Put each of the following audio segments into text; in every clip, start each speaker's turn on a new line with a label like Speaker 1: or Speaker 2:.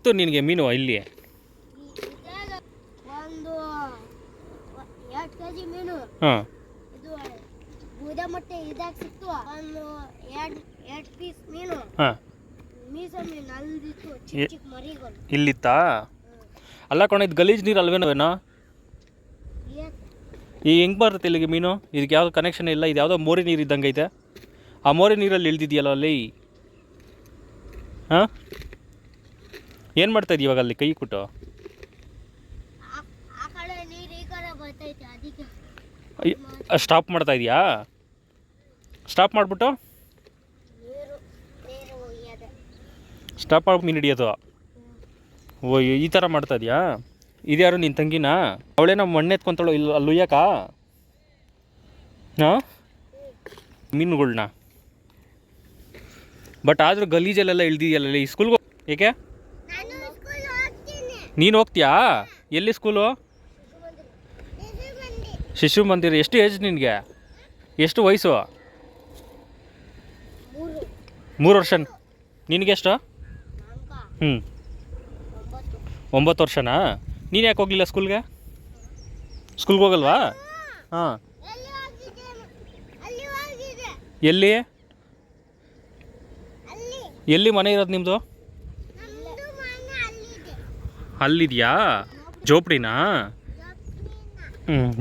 Speaker 1: ಇತ್ತು ನಿನಗೆ ಮೀನು ಇಲ್ಲಿ?
Speaker 2: ಒಂದು 2 kg ಮೀನು.
Speaker 1: ಹಾಂ,
Speaker 2: ಇದು ಬೂದಮಟ್ಟೆ ಇದಾಗ ಸಿಕ್ತು. ಒಂದು 2 ಪೀಸ್ ಮೀನು.
Speaker 1: ಹಾಂ,
Speaker 2: ಮೀಸೆ ಮೀನು ಅಲ್ಲಿತ್ತು, ಚಿಕ್ಕ ಚಿಕ್ಕ ಮರಿಗಳು.
Speaker 1: ಇಲ್ಲಿತ್ತಾ? ಅಲ್ಲ ಕಣ, ಇದು ಗಲೀಜು ನೀರು ಅಲ್ವೇನೋ? ಈ ಹೆಂಗೆ ಬರುತ್ತೆ ಇಲ್ಲಿಗೆ ಮೀನು? ಇದಕ್ಕೆ ಯಾವುದೋ ಕನೆಕ್ಷನ್ ಇಲ್ಲ. ಇದು ಯಾವುದೋ ಮೋರಿ ನೀರು ಇದ್ದಂಗೆ ಐತೆ. ಆ ಮೋರಿ ನೀರಲ್ಲಿ ಇಳ್ದಿದೆಯಲ್ಲ ಅಲ್ಲಿ. ಹಾಂ, ಏನು ಮಾಡ್ತಾಯಿದ್ದಿ ಇವಾಗ ಅಲ್ಲಿ ಕೈ ಕೊಟ್ಟು? ಸ್ಟಾಪ್ ಮಾಡ್ತಾ ಇದೆಯಾ? ಸ್ಟಾಪ್ ಮಾಡಿಬಿಟ್ಟು ಸ್ಟಾಪ್ ಮಾಡಿ ಮೀನು ಹಿಡಿಯೋದು. ಓ, ಈ ಥರ ಮಾಡ್ತಾ ಇದೆಯಾ? ಇದ್ಯಾರು ನಿನ್ನ ತಂಗಿನಾ? ಅವಳೇನೋ ಮಣ್ಣು ಎತ್ಕೊಂತಾಳು ಇಲ್ಲ ಅಲ್ಲಿ ಉಯ್ಯಕ್ಕ? ಹಾಂ, ಮೀನುಗಳ್ನ. ಬಟ್ ಆದರೂ ಗಲೀಜಲ್ಲೆಲ್ಲ ಇಳ್ದಿದೆಯಲ್ಲ ಈ ಸ್ಕೂಲ್ಗೆ. ಏಕೆ ನೀನು ಹೋಗ್ತೀಯಾ? ಎಲ್ಲಿ ಸ್ಕೂಲು? ಶಿಶು ಮಂದಿರ. ಎಷ್ಟು ಏಜ್ ನಿನಗೆ? ಎಷ್ಟು ವಯಸ್ಸು? 3 ವರ್ಷ. ನಿನಗೆಷ್ಟು? 9 ವರ್ಷನಾ? ನೀನು ಯಾಕೆ ಹೋಗಲಿಲ್ಲ ಸ್ಕೂಲ್ಗೆ? ಸ್ಕೂಲ್ಗೆ ಹೋಗಲ್ವಾ? ಹಾಂ, ಎಲ್ಲಿ ಎಲ್ಲಿ ಮನೆ ಇರೋದು ನಿಮ್ಮದು? ಅಲ್ಲಿದೆಯಾ? ಜೋಪಡಿನಾ?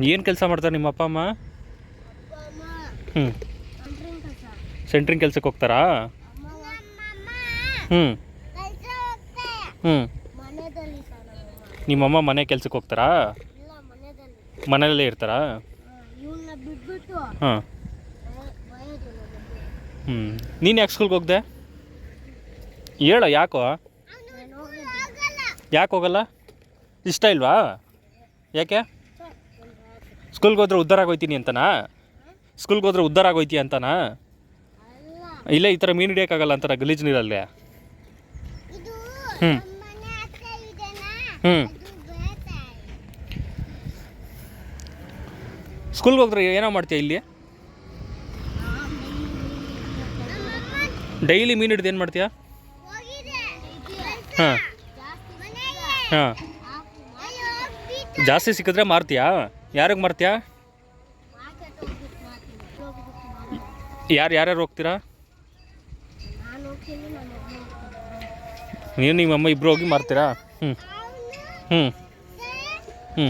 Speaker 1: ಏನು ಕೆಲಸ ಮಾಡ್ತಾರೆ ನಿಮ್ಮ ಅಪ್ಪ ಅಮ್ಮ? ಸೆಂಟ್ರಿಂಗ್ ಕೆಲ್ಸಕ್ಕೆ ಹೋಗ್ತಾರಾ? ಹ್ಞೂ ಹ್ಞೂ ನಿಮ್ಮಮ್ಮ ಮನೆ ಕೆಲ್ಸಕ್ಕೆ ಹೋಗ್ತಾರಾ? ಮನೆಯಲ್ಲೇ ಇರ್ತಾರಾ? ಹಾಂ, ನೀನು ಯಾಕೆ ಸ್ಕೂಲ್ಗೆ ಹೋಗ್ದೆ? ಹೇಳೋ, ಯಾಕೋ? ಯಾಕೆ ಹೋಗಲ್ಲ? ಇಷ್ಟ ಇಲ್ವಾ? ಯಾಕೆ? ಸ್ಕೂಲ್ಗೆ ಹೋದ್ರೆ ಉದ್ಧಾರ ಆಗೋಯ್ತೀನಿ ಅಂತನಾ? ಸ್ಕೂಲ್ಗೆ ಹೋದ್ರೆ ಉದ್ಧಾರ ಆಗೋಯ್ತಿ ಅಂತನಾ? ಇಲ್ಲ, ಈ ಥರ ಮೀನು ಹಿಡಿಯೋಕ್ಕಾಗಲ್ಲ ಅಂತಾರ ಗಲೀಜು ನೀರಲ್ಲಿ. ಹ್ಞೂ ಹ್ಞೂ ಸ್ಕೂಲ್ಗೆ ಹೋದ್ರೆ ಏನೋ ಮಾಡ್ತೀಯ ಇಲ್ಲಿ? ಡೈಲಿ ಮೀನು ಹಿಡಿದು ಏನು ಮಾಡ್ತೀಯಾ? ಹಾಂ ಹಾಂ, ಜಾಸ್ತಿ ಸಿಕ್ಕಿದ್ರೆ ಮಾರ್ತೀಯಾ? ಯಾರಿಗೆ ಮಾರ್ತೀಯಾ? ಯಾರ್ಯಾರು ಹೋಗ್ತೀರಾ? ನೀವು ನಿಮ್ಮಮ್ಮ ಇಬ್ಬರು ಹೋಗಿ ಮಾರ್ತೀರಾ? ಹ್ಞೂ ಹ್ಞೂ ಹ್ಞೂ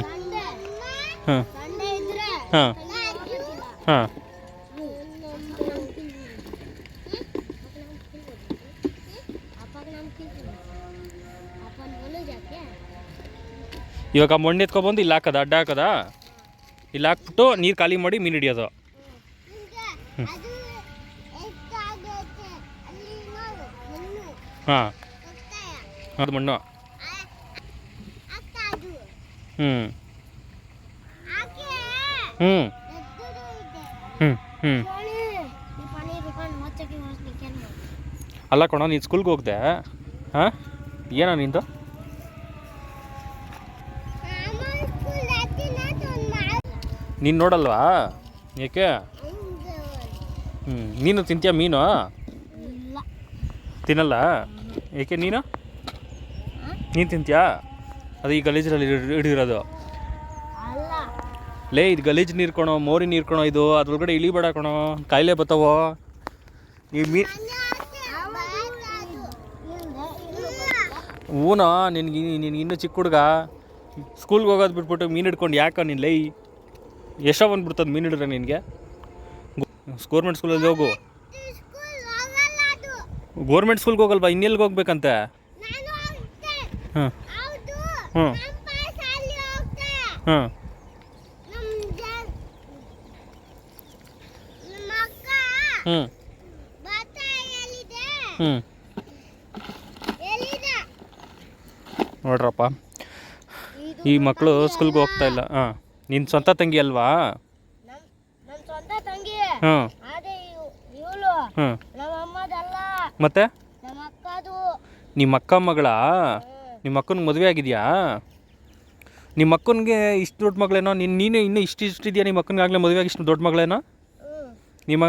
Speaker 1: ಹಾಂ ಹಾಂ ಹಾಂ. ಇವಾಗ ಮಣ್ಣು ಎತ್ಕೊಬಂದು ಇಲ್ಲಿ ಹಾಕೋದ, ಅಡ್ಡ ಹಾಕೋದ? ಇಲ್ಲಿ ಹಾಕ್ಬಿಟ್ಟು ನೀರು ಖಾಲಿ ಮಾಡಿ ಮೀನು ಹಿಡಿಯೋದು. ಹಾಂ, ಅದು ಮಣ್ಣು. ಹ್ಞೂ ಹ್ಞೂ ಹ್ಞೂ ಹ್ಞೂ. ಅಲ್ಲ ಕಣೋ, ನೀನು ಸ್ಕೂಲ್ಗೆ ಹೋಗ್ದೆ? ಹಾಂ, ಏನೋ ನಿಂದು? ನೀನು ನೋಡಲ್ವಾ? ಏಕೆ? ನೀನು ತಿಂತೀಯ ಮೀನು? ತಿನ್ನಲ್ಲ? ಏಕೆ? ನೀನು ತಿಂತೀಯಾ? ಅದು ಈ ಗಲೀಜರಲ್ಲಿ ಹಿಡಿದಿರೋದು. ಲೇ, ಇದು ಗಲೀಜು ನೀರು ಕಣೋ, ಮೋರಿ ನೀರು ಕಣೋ ಇದು. ಅದ್ರೊಳಗಡೆ ಇಳಿಬೇಡ ಕಣೋ, ಕಾಯಿಲೆ ಬರ್ತಾವೋ. ಈ ಹೂನೋ, ನಿನ್ಗೆ ಇನ್ನೂ ಚಿಕ್ಕ ಹುಡುಗ. ಸ್ಕೂಲ್ಗೆ ಹೋಗೋದು ಬಿಟ್ಬಿಟ್ಟು ಮೀನು ಹಿಡ್ಕೊಂಡು ಯಾಕೆ ನೀನು ಲೈ? ಎಷ್ಟೋ ಬಂದ್ಬಿಡ್ತದೆ ಮೀನು ಹಿಡಿದ್ರೆ ನಿನಗೆ. ಗೌರ್ಮೆಂಟ್ ಸ್ಕೂಲಲ್ಲಿ ಹೋಗು. ಗೌರ್ಮೆಂಟ್ ಸ್ಕೂಲ್ಗೆ ಹೋಗಲ್ವಾ? ಇನ್ನೆಲ್ಲಿಗೆ ಹೋಗ್ಬೇಕಂತೆ? ಹಾಂ ಹಾಂ ಹಾಂ ಹ್ಞೂ ಹ್ಞೂ. ನೋಡ್ರಪ್ಪ, ಈ ಮಕ್ಕಳು ಸ್ಕೂಲ್ಗೆ ಹೋಗ್ತಾ ಇಲ್ಲ. ಹಾಂ, ನಿನ್ನ ಸ್ವಂತ ತಂಗಿ ಅಲ್ವಾ? ಹಾಂ ಹಾಂ. ಮತ್ತೆ ನಿಮ್ಮ ಅಕ್ಕ ಮಗಳ? ನಿಮ್ಮ ಅಕ್ಕನಿಗೆ ಮದುವೆ ಆಗಿದೆಯಾ? ನಿಮ್ಮ ಅಕ್ಕನಿಗೆ ಇಷ್ಟು ದೊಡ್ಡ ಮಗಳೇನೋ? ನೀನು ಇನ್ನೂ ಇಷ್ಟಿದೆಯಾ? ನಿಮ್ಮ ಅಕ್ಕನಿಗೆ ಆಗಲೇ ಮದುವೆ ಆಗಿ ಇಷ್ಟು ದೊಡ್ಡ ಮಗಳೇನೋ ನಿಮ್ಮ?